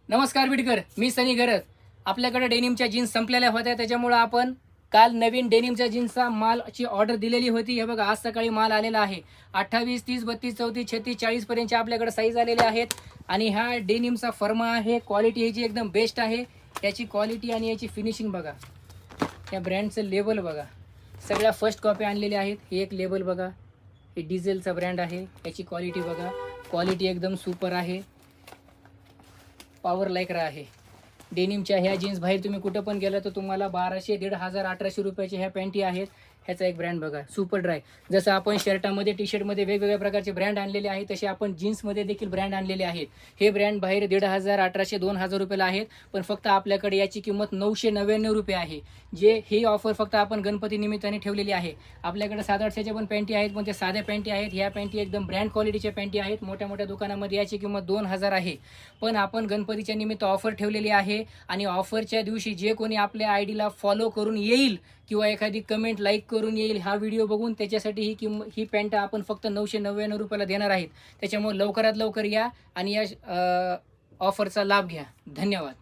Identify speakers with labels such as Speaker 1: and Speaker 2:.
Speaker 1: नमस्कार बिडकर, मी सनी गरज. आपल्याकडे डेनिमच्या जीन्स संपलेल्या होत्या, त्याच्यामुळे आपण काल नवीन डेनिमच्या जीन्सचा मालची ऑर्डर दिलेली होती. हे बघा, आज सकाळी माल आलेला आहे. 28, 30, 32, 34, 36, 40 पर्यंतच्या आपल्याकडे साईज आलेले आहेत. आणि हा डेनिमचा फर्मा आहे. क्वालिटी याची एकदम बेस्ट आहे. याची क्वालिटी आणि याची फिनिशिंग बघा, या ब्रँडचं लेबल बघा, सगळ्या फर्स्ट कॉपी आणलेल्या आहेत. हे एक लेबल बघा, हे डिझेलचा ब्रँड आहे. याची क्वालिटी बघा, क्वालिटी एकदम सुपर आहे. पॉवर लायक्रा आहे. डेनिमच्या ह्या जीन्स बाहेर तुम्ही कुठं पण गेला तर तुम्हाला 1200, 1500, 1800 रुपयाच्या ह्या पॅन्टी आहेत. ह्याचा एक ब्रँड बघा, सुपर ड्राय. जसं आपण शर्टामध्ये, टी शर्टमध्ये वेगवेगळ्या प्रकारचे ब्रँड आणलेले आहेत, तसे आपण जीन्समध्ये देखील ब्रँड आणलेले आहेत. हे ब्रँड बाहेर 1500, 1800, 2000 रुपयाला आहेत, पण फक्त आपल्याकडे याची किंमत 999 रुपये आहे. ही ऑफर फक्त आपण गणपती निमित्ताने ठेवलेली आहे. आपल्याकडे 700-800च्या पण पॅन्टी आहेत, पण त्या साध्या पॅन्टी आहेत. ह्या पॅन्टी एकदम ब्रँड क्वालिटीच्या पॅन्टी आहेत. मोठ्या मोठ्या दुकानामध्ये याची किंमत 2000 आहे, पण आपण गणपतीच्या निमित्त ऑफर ठेवलेली आहे. आणि ऑफरच्या दिवशी जे कोणी आपल्या आयडीला फॉलो करून येईल किंवा एखादी कमेंट लाईक करून येईल हा व्हिडिओ बघून, त्याच्यासाठी ही पॅन्ट आपण फक्त 999 रुपयाला देणार आहेत. त्याच्यामुळे लवकरात लवकर या आणि या ऑफरचा लाभ घ्या. धन्यवाद.